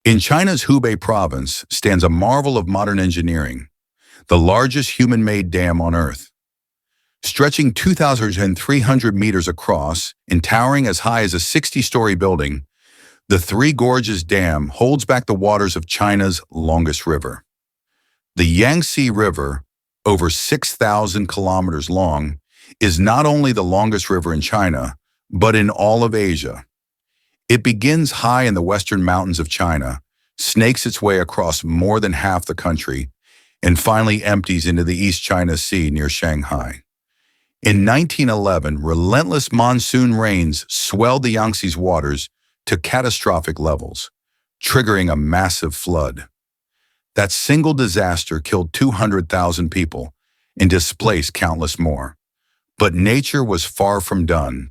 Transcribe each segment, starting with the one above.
In China's Hubei province stands a marvel of modern engineering, the largest human-made dam on Earth. Stretching 2,300 meters across and towering as high as a 60-story building, the Three Gorges Dam holds back the waters of China's longest river. The Yangtze River, over 6,000 kilometers long, is not only the longest river in China, but in all of Asia. It begins high in the western mountains of China, snakes its way across more than half the country, and finally empties into the East China Sea near Shanghai. In 1911, relentless monsoon rains swelled the Yangtze's waters to catastrophic levels, triggering a massive flood. That single disaster killed 200,000 people and displaced countless more. But nature was far from done.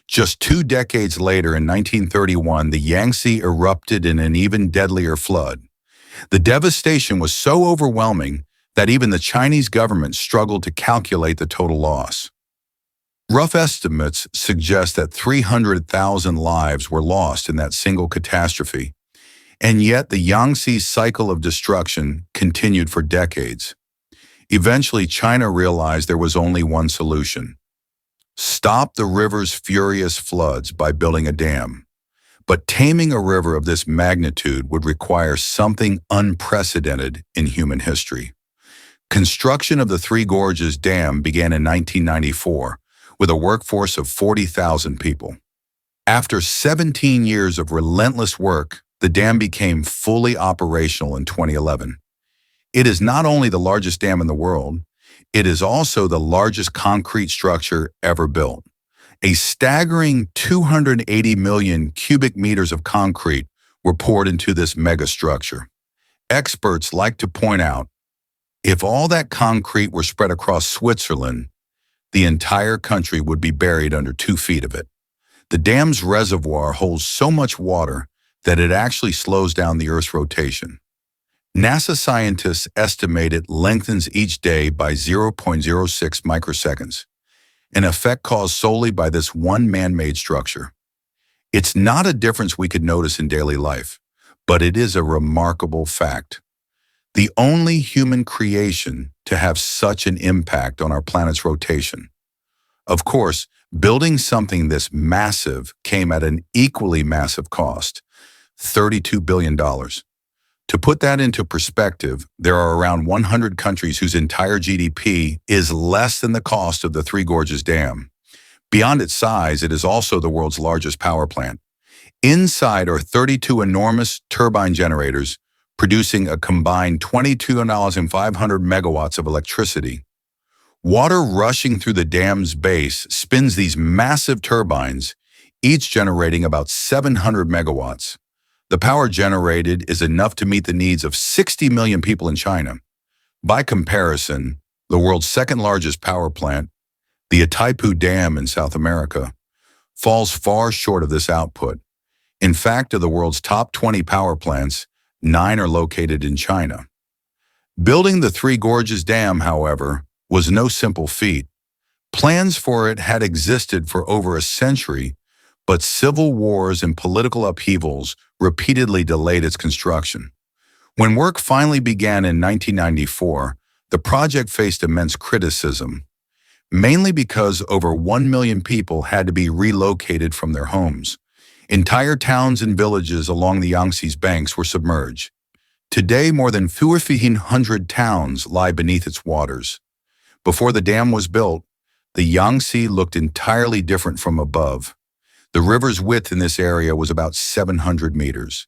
Just 2 decades later, in 1931, the Yangtze erupted in an even deadlier flood. The devastation was so overwhelming that even the Chinese government struggled to calculate the total loss. Rough estimates suggest that 300,000 lives were lost in that single catastrophe, and yet the Yangtze's cycle of destruction continued for decades. Eventually, China realized there was only one solution: stop the river's furious floods by building a dam. But taming a river of this magnitude would require something unprecedented in human history. Construction of the Three Gorges Dam began in 1994 with a workforce of 40,000 people. After 17 years of relentless work, the dam became fully operational in 2011. It is not only the largest dam in the world, it is also the largest concrete structure ever built. A staggering 280 million cubic meters of concrete were poured into this megastructure. Experts like to point out, if all that concrete were spread across Switzerland, the entire country would be buried under 2 feet of it. The dam's reservoir holds so much water that it actually slows down the Earth's rotation. NASA scientists estimate it lengthens each day by 0.06 microseconds, an effect caused solely by this one man-made structure. It's not a difference we could notice in daily life, but it is a remarkable fact. The only human creation to have such an impact on our planet's rotation. Of course, building something this massive came at an equally massive cost: $32 billion. To put that into perspective, there are around 100 countries whose entire GDP is less than the cost of the Three Gorges Dam. Beyond its size, it is also the world's largest power plant. Inside are 32 enormous turbine generators producing a combined 22,500 megawatts of electricity. Water rushing through the dam's base spins these massive turbines, each generating about 700 megawatts. The power generated is enough to meet the needs of 60 million people in China. By comparison, the world's second largest power plant, the Itaipu Dam in South America, falls far short of this output. In fact, of the world's top 20 power plants, 9 are located in China. Building the Three Gorges Dam, however, was no simple feat. Plans for it had existed for over a century, but civil wars and political upheavals repeatedly delayed its construction. When work finally began in 1994, the project faced immense criticism, mainly because over 1 million people had to be relocated from their homes. Entire towns and villages along the Yangtze's banks were submerged. Today, more than 1,400 towns lie beneath its waters. Before the dam was built, the Yangtze looked entirely different from above. The river's width in this area was about 700 meters.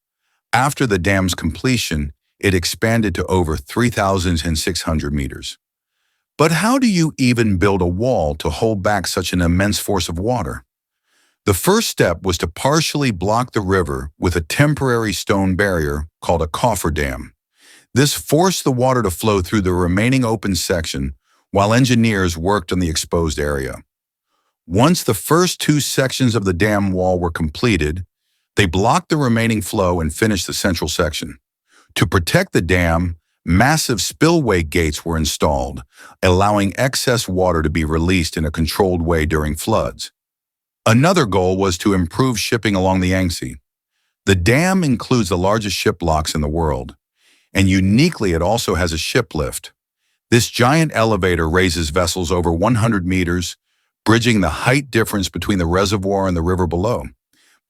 After the dam's completion, it expanded to over 3,600 meters. But how do you even build a wall to hold back such an immense force of water? The first step was to partially block the river with a temporary stone barrier called a cofferdam. This forced the water to flow through the remaining open section while engineers worked on the exposed area. Once the first 2 sections of the dam wall were completed, they blocked the remaining flow and finished the central section. To protect the dam, massive spillway gates were installed, allowing excess water to be released in a controlled way during floods. Another goal was to improve shipping along the Yangtze. The dam includes the largest ship locks in the world, and uniquely it also has a ship lift. This giant elevator raises vessels over 100 meters, bridging the height difference between the reservoir and the river below.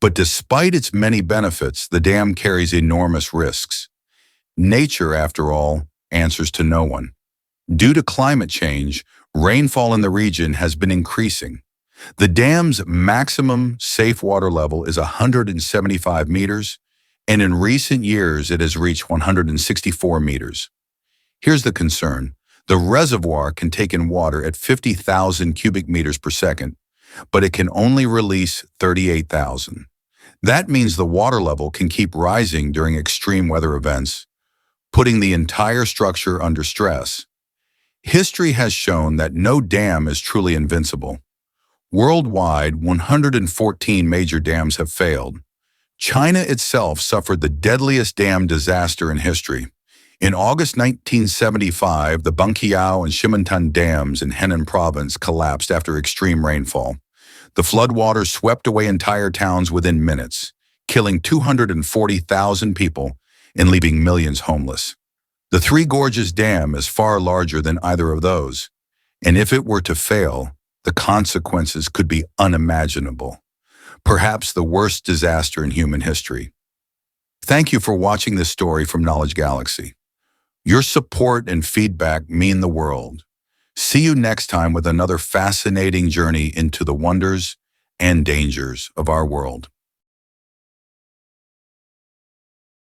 But despite its many benefits, the dam carries enormous risks. Nature, after all, answers to no one. Due to climate change, rainfall in the region has been increasing. The dam's maximum safe water level is 175 meters, and in recent years it has reached 164 meters. Here's the concern. The reservoir can take in water at 50,000 cubic meters per second, but it can only release 38,000. That means the water level can keep rising during extreme weather events, putting the entire structure under stress. History has shown that no dam is truly invincible. Worldwide, 114 major dams have failed. China itself suffered the deadliest dam disaster in history. In August 1975, the Bunqiao and Shimentan dams in Henan province collapsed after extreme rainfall. The floodwaters swept away entire towns within minutes, killing 240,000 people and leaving millions homeless. The Three Gorges Dam is far larger than either of those, and if it were to fail, the consequences could be unimaginable. Perhaps the worst disaster in human history. Thank you for watching this story from Knowledge Galaxy. Your support and feedback mean the world. See you next time with another fascinating journey into the wonders and dangers of our world.